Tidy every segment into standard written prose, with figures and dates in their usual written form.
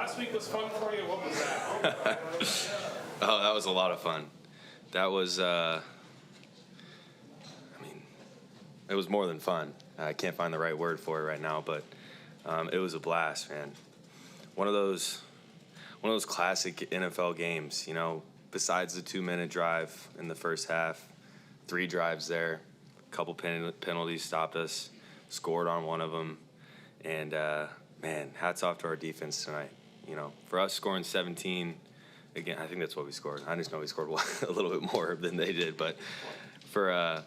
Last week was fun for you. What was that? Oh, that was a lot of fun. That was, it was more than fun. I can't find the right word for it right now, but it was a blast, man. One of those classic NFL games, you know, besides the 2-minute drive in the first half, 3 drives there, a couple penalties stopped us, scored on one of them, and, man, hats off to our defense tonight. You know, for us scoring 17, again, I think that's what we scored. I just know we scored a little bit more than they did, but for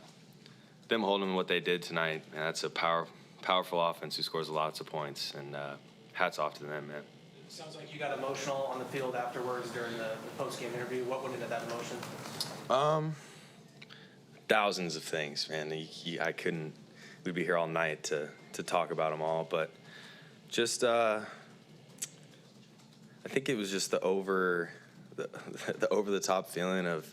them holding what they did tonight, man, that's a powerful offense who scores lots of points, and hats off to them, man. Sounds like you got emotional on the field afterwards during the post-game interview. What went into that emotion? Thousands of things, man. I couldn't. We'd be here all night to talk about them all, but just I think it was just the over the top feeling of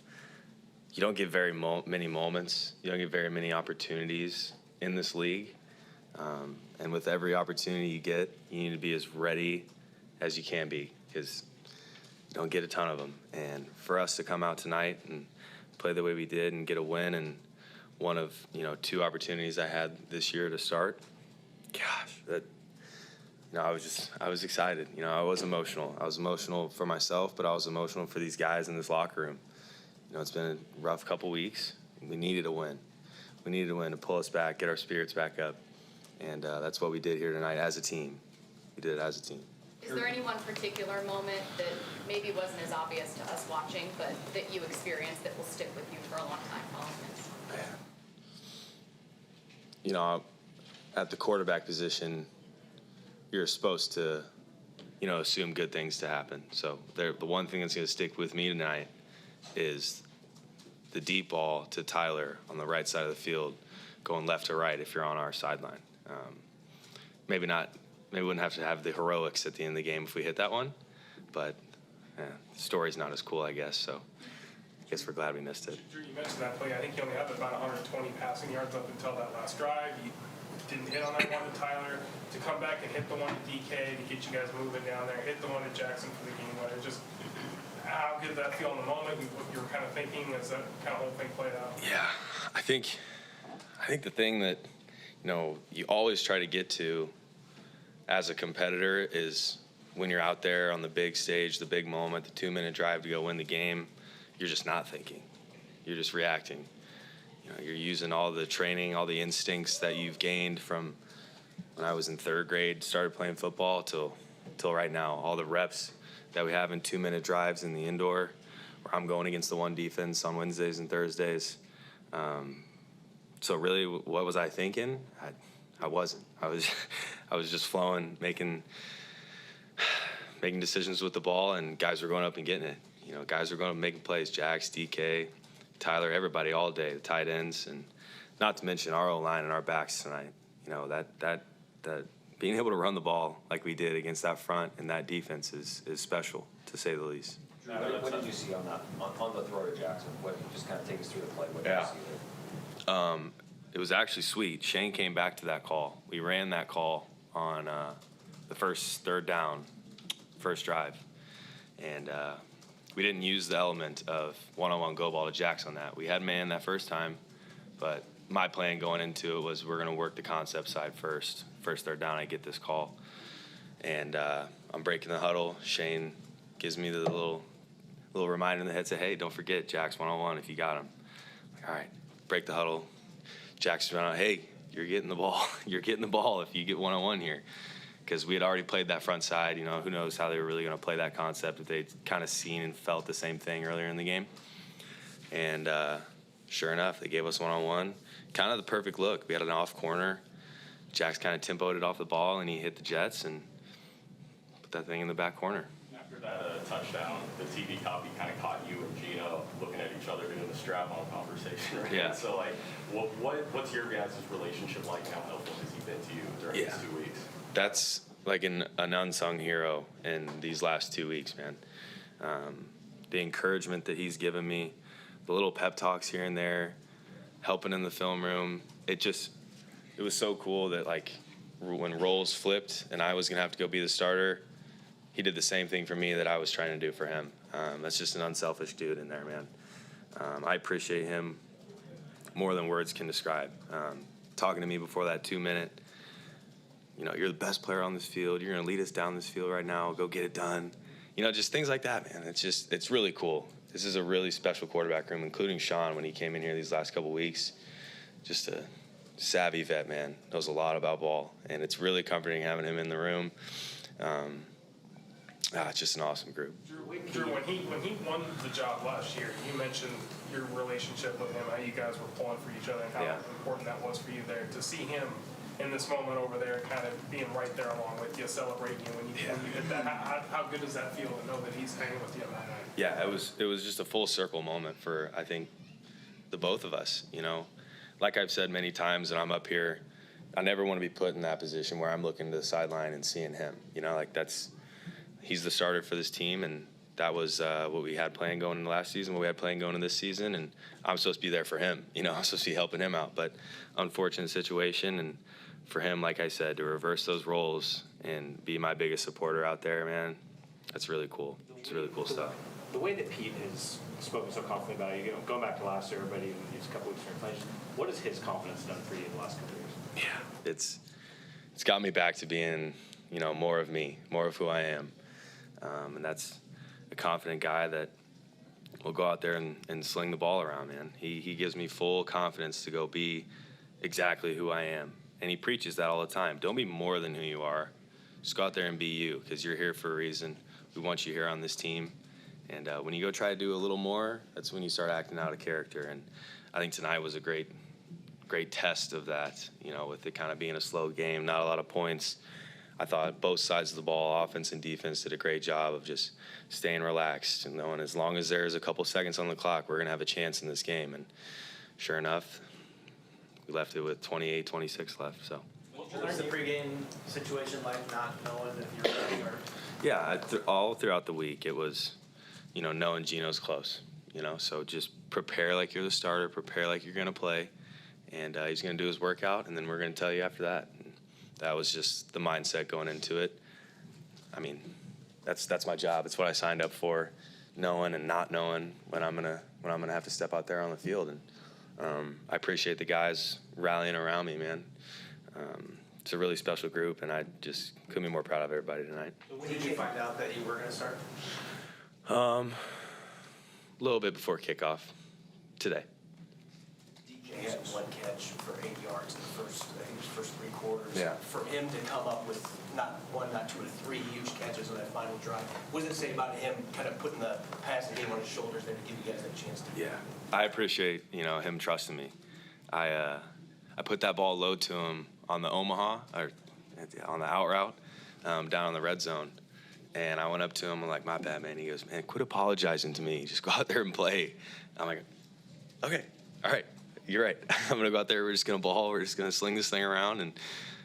you don't get very many moments, you don't get very many opportunities in this league, and with every opportunity you get, you need to be as ready as you can be, because you don't get a ton of them. And for us to come out tonight and play the way we did and get a win, and one of 2 opportunities I had this year to start, gosh, that I was excited. I was emotional. I was emotional for myself, but I was emotional for these guys in this locker room. It's been a rough couple weeks. We needed a win. We needed a win to pull us back, get our spirits back up, and that's what we did here tonight as a team. We did it as a team. Is there any one particular moment that maybe wasn't as obvious to us watching, but that you experienced that will stick with you for a long time following this? At the quarterback position, you're supposed to, assume good things to happen. So the one thing that's going to stick with me tonight is the deep ball to Tyler on the right side of the field, going left to right if you're on our sideline. Maybe we wouldn't have to have the heroics at the end of the game if we hit that one, but the story's not as cool, I guess, so I guess we're glad we missed it. Drew, you mentioned that play. I think you only had about 120 passing yards up until that last drive. You didn't hit on that one to Tyler. To come back and hit the one to DK to get you guys moving down there, hit the one to Jackson for the game winner. Just how good did that feel in the moment, and what you were kind of thinking as that kind of whole thing played out? Yeah, I think the thing that you always try to get to as a competitor is when you're out there on the big stage, the big moment, the 2-minute drive to go win the game, you're just not thinking. You're just reacting. You're using all the training, all the instincts that you've gained from when I was in 3rd grade, started playing football, till right now. All the reps that we have in 2-minute drives in the indoor, where I'm going against the one defense on Wednesdays and Thursdays. So really, what was I thinking? I wasn't. I was just flowing, making decisions with the ball, and guys were going up and getting it. Guys were going up and making plays. Jax, DK, Tyler, everybody all day, the tight ends, and not to mention our O-line and our backs tonight. That being able to run the ball like we did against that front and that defense is special, to say the least. What did you see on the throw to Jackson? Just kind of take us through the play. What did you see there? It was actually sweet. Shane came back to that call. We ran that call on the first 3rd down, first drive. And we didn't use the element of one-on-one go ball to Jax on that. We had man that first time, but my plan going into it was we're going to work the concept side first. First 3rd down, I get this call. And I'm breaking the huddle. Shane gives me the little reminder in the head, say, hey, don't forget, Jax one-on-one if you got him. I'm like, all right, break the huddle. Jack's running out, hey, you're getting the ball. You're getting the ball if you get one-on-one here. Because we had already played that front side. Who knows how they were really going to play that concept if they'd kind of seen and felt the same thing earlier in the game. And sure enough, they gave us one-on-one. Kind of the perfect look. We had an off corner. Jax kind of tempoed it off the ball, and he hit the Jets and put that thing in the back corner. After that touchdown, the TV copy kind of caught you and Gino looking at each other doing the strap-on conversation, right? Yeah. So, what's your guys' relationship like now? How helpful has he been to you during these 2 weeks? That's like an unsung hero in these last 2 weeks, man. The encouragement that he's given me, the little pep talks here and there, helping in the film room. It was so cool that when roles flipped and I was going to have to go be the starter, he did the same thing for me that I was trying to do for him. That's just an unselfish dude in there, man. I appreciate him more than words can describe. Talking to me before that 2-minute, you're the best player on this field. You're going to lead us down this field right now. Go get it done. Just things like that, man. It's really cool. This is a really special quarterback room, including Sean when he came in here these last couple weeks. Just a savvy vet, man. Knows a lot about ball, and it's really comforting having him in the room. It's just an awesome group. Drew, when he won the job last year, you mentioned your relationship with him, how you guys were pulling for each other, and how important that was for you there. To see him in this moment over there, kind of being right there along with you, celebrating you when you hit that, how good does that feel to know that he's hanging with you on that night? Yeah, it was just a full circle moment for, I think, the both of us. Like I've said many times, and I'm up here, I never want to be put in that position where I'm looking to the sideline and seeing him. He's the starter for this team, and that was what we had planned going into last season, what we had planned going into this season, and I'm supposed to be there for him. I'm supposed to be helping him out, but unfortunate situation, and for him, like I said, to reverse those roles and be my biggest supporter out there, man, that's really cool. It's really cool stuff. The way that Pete has spoken so confidently about you, going back to last year, everybody, these couple weeks of inflation, what has his confidence done for you in the last couple of years? Yeah, it's got me back to being, more of me, more of who I am. And that's a confident guy that will go out there and sling the ball around, man. He gives me full confidence to go be exactly who I am. And he preaches that all the time. Don't be more than who you are. Just go out there and be you, because you're here for a reason. We want you here on this team. And when you go try to do a little more, that's when you start acting out of character. And I think tonight was a great test of that, with it kind of being a slow game, not a lot of points. I thought both sides of the ball, offense and defense, did a great job of just staying relaxed and knowing as long as there's a couple seconds on the clock, we're going to have a chance in this game. And sure enough, we left it with 28-26 left. So. What's the pregame situation like, not knowing if you're ready or? Yeah, all throughout the week, it was, knowing Gino's close. So just prepare like you're the starter, prepare like you're going to play, and he's going to do his workout, and then we're going to tell you after that. And that was just the mindset going into it. I mean, that's my job. It's what I signed up for, knowing and not knowing when I'm gonna have to step out there on the field. And I appreciate the guys rallying around me, man. It's a really special group, and I just couldn't be more proud of everybody tonight. When did you find out that you were going to start? A little bit before kickoff today. DJ had one catch for 8 yards in the first 3 quarters. Yeah. For him to come up with not 1, not 2, but 3 huge catches on that final drive, what does it say about him kind of putting the passing game on his shoulders there to give you guys that chance to? Yeah, I appreciate him trusting me. I put that ball low to him on the Omaha, or on the out route, down in the red zone. And I went up to him, I'm like, my bad, man. He goes, man, quit apologizing to me. Just go out there and play. I'm like, okay, all right, you're right. I'm going to go out there. We're just going to ball. We're just going to sling this thing around. And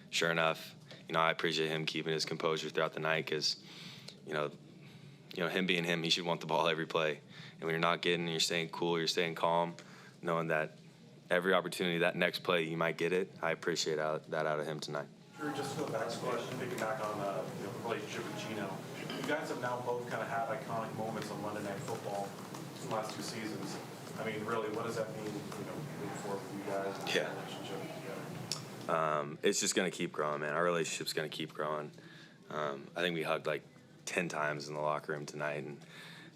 sure enough, I appreciate him keeping his composure throughout the night because, him being him, he should want the ball every play. And when you're not getting, you're staying cool, you're staying calm, knowing that every opportunity, that next play, you might get it. I appreciate that out of him tonight. Drew, just to go back to picking back on the relationship with Gino. You guys have now both kind of had iconic moments on Monday Night Football in the last 2 seasons. I mean, really, what does that mean, moving forward for you guys and the relationship together? It's just going to keep growing, man. Our relationship's going to keep growing. I think we hugged like 10 times in the locker room tonight,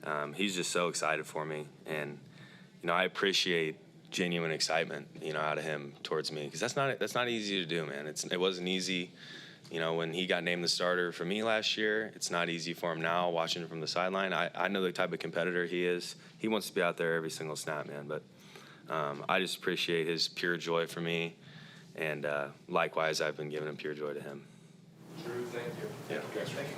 and he's just so excited for me. And, I appreciate genuine excitement, out of him towards me, because that's not easy to do, man. It wasn't easy, when he got named the starter for me last year. It's not easy for him now, watching him from the sideline. I know the type of competitor he is. He wants to be out there every single snap, man. But I just appreciate his pure joy for me, and likewise, I've been giving him pure joy to him. Drew, thank you. Yeah. Thank you.